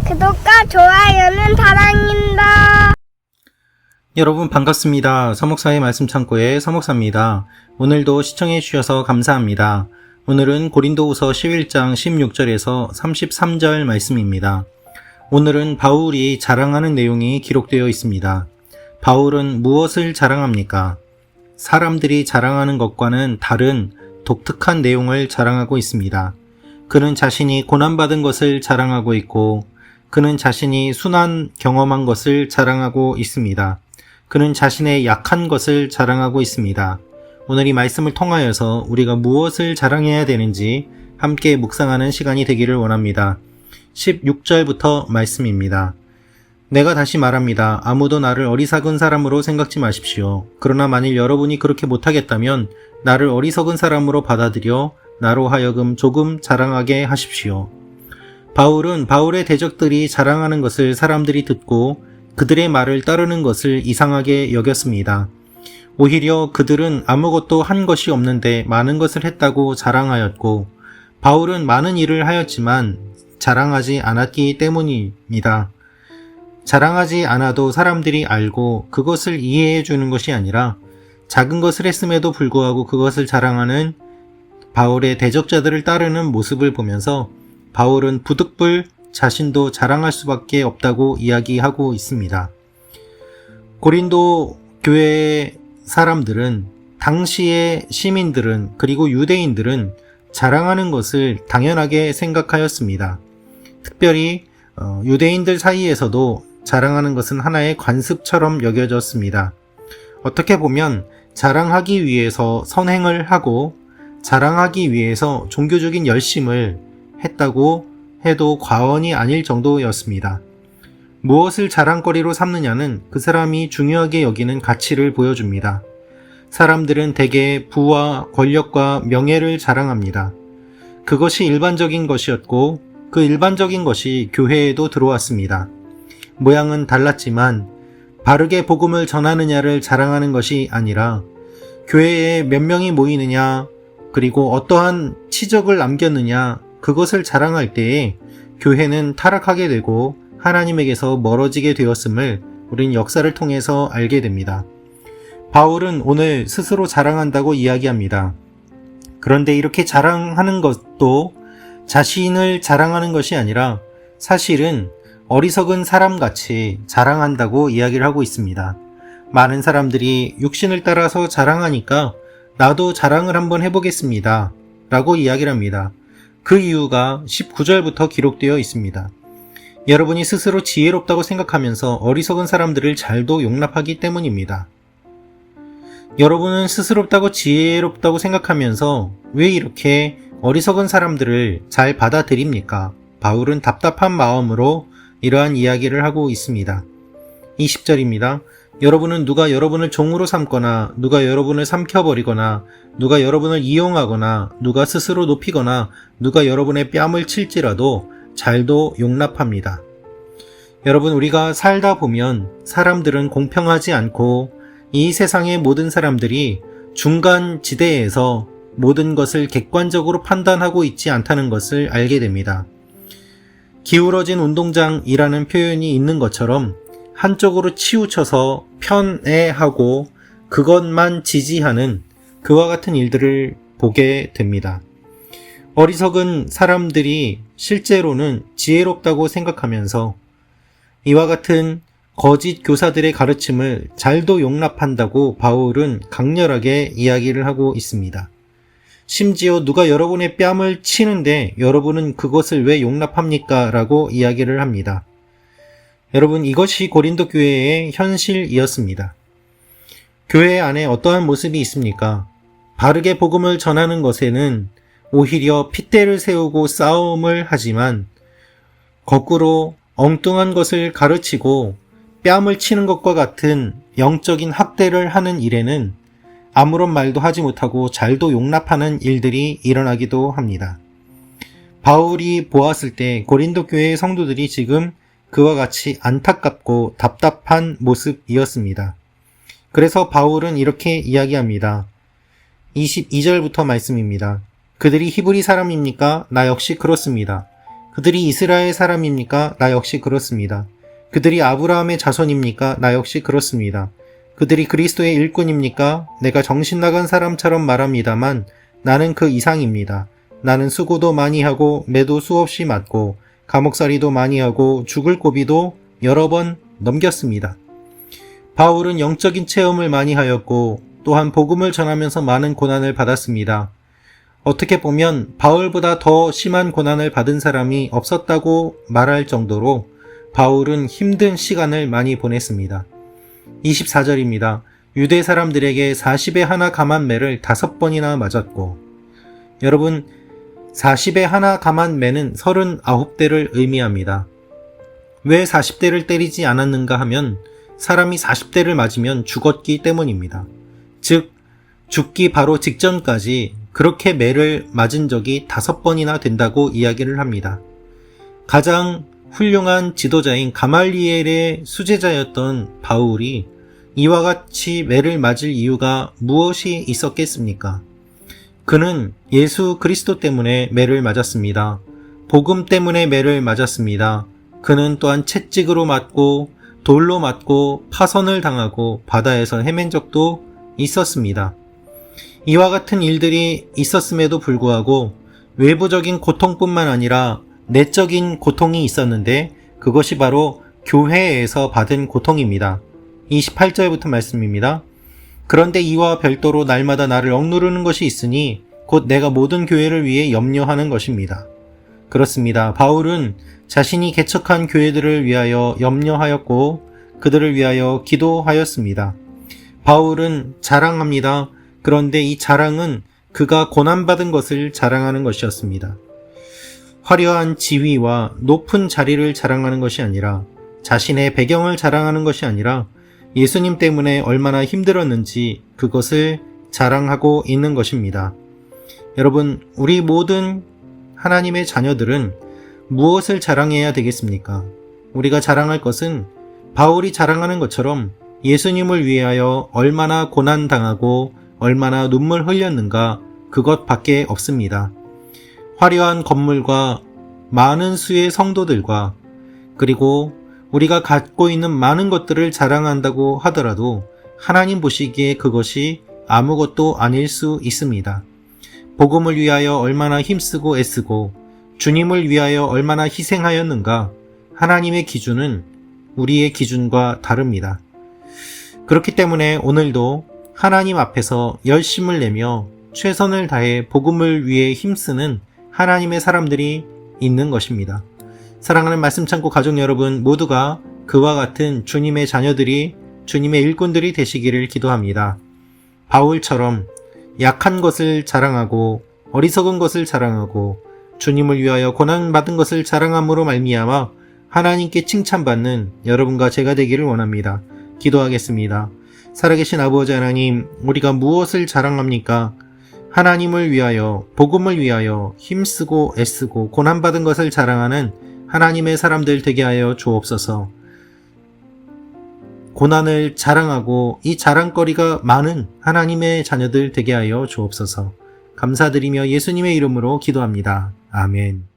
구독과 좋아요는 사랑입니다. 여러분 반갑습니다. 서목사의 말씀 창고의 서목사입니다. 오늘도 시청해 주셔서 감사합니다. 오늘은 고린도후서 11장 16절에서 33절 말씀입니다. 오늘은 바울이 자랑하는 내용이 기록되어 있습니다. 바울은 무엇을 자랑합니까? 사람들이 자랑하는 것과는 다른 독특한 내용을 자랑하고 있습니다. 그는 자신이 고난받은 것을 자랑하고 있고, 그는 자신이 순환 경험한 것을 자랑하고 있습니다. 그는 자신의 약한 것을 자랑하고 있습니다. 오늘 이 말씀을 통하여서 우리가 무엇을 자랑해야 되는지 함께 묵상하는 시간이 되기를 원합니다. 16절부터 말씀입니다. 내가 다시 말합니다. 아무도 나를 어리석은 사람으로 생각지 마십시오. 그러나 만일 여러분이 그렇게 못하겠다면 나를 어리석은 사람으로 받아들여 나로 하여금 조금 자랑하게 하십시오. 바울은 바울의 대적들이 자랑하는 것을 사람들이 듣고 그들의 말을 따르는 것을 이상하게 여겼습니다. 오히려 그들은 아무것도 한 것이 없는데 많은 것을 했다고 자랑하였고, 바울은 많은 일을 하였지만 자랑하지 않았기 때문입니다. 자랑하지 않아도 사람들이 알고 그것을 이해해 주는 것이 아니라 작은 것을 했음에도 불구하고 그것을 자랑하는 바울의 대적자들을 따르는 모습을 보면서 바울은 부득불 자신도 자랑할 수밖에 없다고 이야기하고 있습니다. 고린도 교회의 사람들은, 당시의 시민들은, 그리고 유대인들은 자랑하는 것을 당연하게 생각하였습니다. 특별히 유대인들 사이에서도 자랑하는 것은 하나의 관습처럼 여겨졌습니다. 어떻게 보면 자랑하기 위해서 선행을 하고 자랑하기 위해서 종교적인 열심을 했다고 해도 과언이 아닐 정도였습니다. 무엇을 자랑거리로 삼느냐는 그 사람이 중요하게 여기는 가치를 보여줍니다. 사람들은 대개 부와 권력과 명예를 자랑합니다. 그것이 일반적인 것이었고 그 일반적인 것이 교회에도 들어왔습니다. 모양은 달랐지만 바르게 복음을 전하느냐를 자랑하는 것이 아니라 교회에 몇 명이 모이느냐, 그리고 어떠한 치적을 남겼느냐, 그것을 자랑할 때에 교회는 타락하게 되고 하나님에게서 멀어지게 되었음을 우린 역사를 통해서 알게 됩니다. 바울은 오늘 스스로 자랑한다고 이야기합니다. 그런데 이렇게 자랑하는 것도 자신을 자랑하는 것이 아니라 사실은 어리석은 사람같이 자랑한다고 이야기를 하고 있습니다. 많은 사람들이 육신을 따라서 자랑하니까 나도 자랑을 한번 해보겠습니다 라고 이야기를 합니다. 그 이유가 19절부터 기록되어 있습니다. 여러분이 스스로 지혜롭다고 생각하면서 어리석은 사람들을 잘도 용납하기 때문입니다. 여러분은 스스롭다고 지혜롭다고 생각하면서 왜 이렇게 어리석은 사람들을 잘 받아들입니까? 바울은 답답한 마음으로 이러한 이야기를 하고 있습니다. 20절입니다. 여러분은 누가 여러분을 종으로 삼거나, 누가 여러분을 삼켜버리거나, 누가 여러분을 이용하거나, 누가 스스로 높이거나, 누가 여러분의 뺨을 칠지라도 잘도 용납합니다. 여러분, 우리가 살다 보면 사람들은 공평하지 않고 이 세상의 모든 사람들이 중간 지대에서 모든 것을 객관적으로 판단하고 있지 않다는 것을 알게 됩니다. 기울어진 운동장이라는 표현이 있는 것처럼 한쪽으로 치우쳐서 편애하고 그것만 지지하는 그와 같은 일들을 보게 됩니다. 어리석은 사람들이 실제로는 지혜롭다고 생각하면서 이와 같은 거짓 교사들의 가르침을 잘도 용납한다고 바울은 강렬하게 이야기를 하고 있습니다. 심지어 누가 여러분의 뺨을 치는데 여러분은 그것을 왜 용납합니까? 라고 이야기를 합니다. 여러분, 이것이 고린도 교회의 현실이었습니다. 교회 안에 어떠한 모습이 있습니까? 바르게 복음을 전하는 것에는 오히려 핏대를 세우고 싸움을 하지만 거꾸로 엉뚱한 것을 가르치고 뺨을 치는 것과 같은 영적인 학대를 하는 일에는 아무런 말도 하지 못하고 잘도 용납하는 일들이 일어나기도 합니다. 바울이 보았을 때 고린도 교회의 성도들이 지금 그와 같이 안타깝고 답답한 모습이었습니다. 그래서 바울은 이렇게 이야기합니다. 22절부터 말씀입니다. 그들이 히브리 사람입니까? 나 역시 그렇습니다. 그들이 이스라엘 사람입니까? 나 역시 그렇습니다. 그들이 아브라함의 자손입니까? 나 역시 그렇습니다. 그들이 그리스도의 일꾼입니까? 내가 정신 나간 사람처럼 말합니다만 나는 그 이상입니다. 나는 수고도 많이 하고 매도 수없이 맞고 감옥살이도 많이 하고 죽을 고비도 여러 번 넘겼습니다. 바울은 영적인 체험을 많이 하였고 또한 복음을 전하면서 많은 고난을 받았습니다. 어떻게 보면 바울보다 더 심한 고난을 받은 사람이 없었다고 말할 정도로 바울은 힘든 시간을 많이 보냈습니다. 24절입니다. 유대 사람들에게 40에 하나 감한 매를 5번이나 맞았고, 여러분 40에 하나 감한 매는 39대를 의미합니다. 왜 40대를 때리지 않았는가 하면 사람이 40대를 맞으면 죽었기 때문입니다. 즉 죽기 바로 직전까지 그렇게 매를 맞은 적이 5번이나 된다고 이야기를 합니다. 가장 훌륭한 지도자인 가말리엘의 수제자였던 바울이 이와 같이 매를 맞을 이유가 무엇이 있었겠습니까? 그는 예수 그리스도 때문에 매를 맞았습니다. 복음 때문에 매를 맞았습니다. 그는 또한 채찍으로 맞고 돌로 맞고 파선을 당하고 바다에서 헤맨 적도 있었습니다. 이와 같은 일들이 있었음에도 불구하고 외부적인 고통뿐만 아니라 내적인 고통이 있었는데 그것이 바로 교회에서 받은 고통입니다. 28절부터 말씀입니다. 그런데 이와 별도로 날마다 나를 억누르는 것이 있으니 곧 내가 모든 교회를 위해 염려하는 것입니다. 그렇습니다. 바울은 자신이 개척한 교회들을 위하여 염려하였고 그들을 위하여 기도하였습니다. 바울은 자랑합니다. 그런데 이 자랑은 그가 고난받은 것을 자랑하는 것이었습니다. 화려한 지위와 높은 자리를 자랑하는 것이 아니라 자신의 배경을 자랑하는 것이 아니라 예수님 때문에 얼마나 힘들었는지 그것을 자랑하고 있는 것입니다. 여러분, 우리 모든 하나님의 자녀들은 무엇을 자랑해야 되겠습니까? 우리가 자랑할 것은 바울이 자랑하는 것처럼 예수님을 위하여 얼마나 고난당하고 얼마나 눈물 흘렸는가 그것밖에 없습니다. 화려한 건물과 많은 수의 성도들과 그리고 우리가 갖고 있는 많은 것들을 자랑한다고 하더라도 하나님 보시기에 그것이 아무것도 아닐 수 있습니다. 복음을 위하여 얼마나 힘쓰고 애쓰고 주님을 위하여 얼마나 희생하였는가 하나님의 기준은 우리의 기준과 다릅니다. 그렇기 때문에 오늘도 하나님 앞에서 열심을 내며 최선을 다해 복음을 위해 힘쓰는 하나님의 사람들이 있는 것입니다. 사랑하는 말씀 창고 가족 여러분 모두가 그와 같은 주님의 자녀들이 주님의 일꾼들이 되시기를 기도합니다. 바울처럼 약한 것을 자랑하고 어리석은 것을 자랑하고 주님을 위하여 고난받은 것을 자랑함으로 말미암아 하나님께 칭찬받는 여러분과 제가 되기를 원합니다. 기도하겠습니다. 살아계신 아버지 하나님, 우리가 무엇을 자랑합니까? 하나님을 위하여, 복음을 위하여 힘쓰고 애쓰고 고난받은 것을 자랑하는 하나님의 사람들 되게 하여 주옵소서. 고난을 자랑하고 이 자랑거리가 많은 하나님의 자녀들 되게 하여 주옵소서. 감사드리며 예수님의 이름으로 기도합니다. 아멘.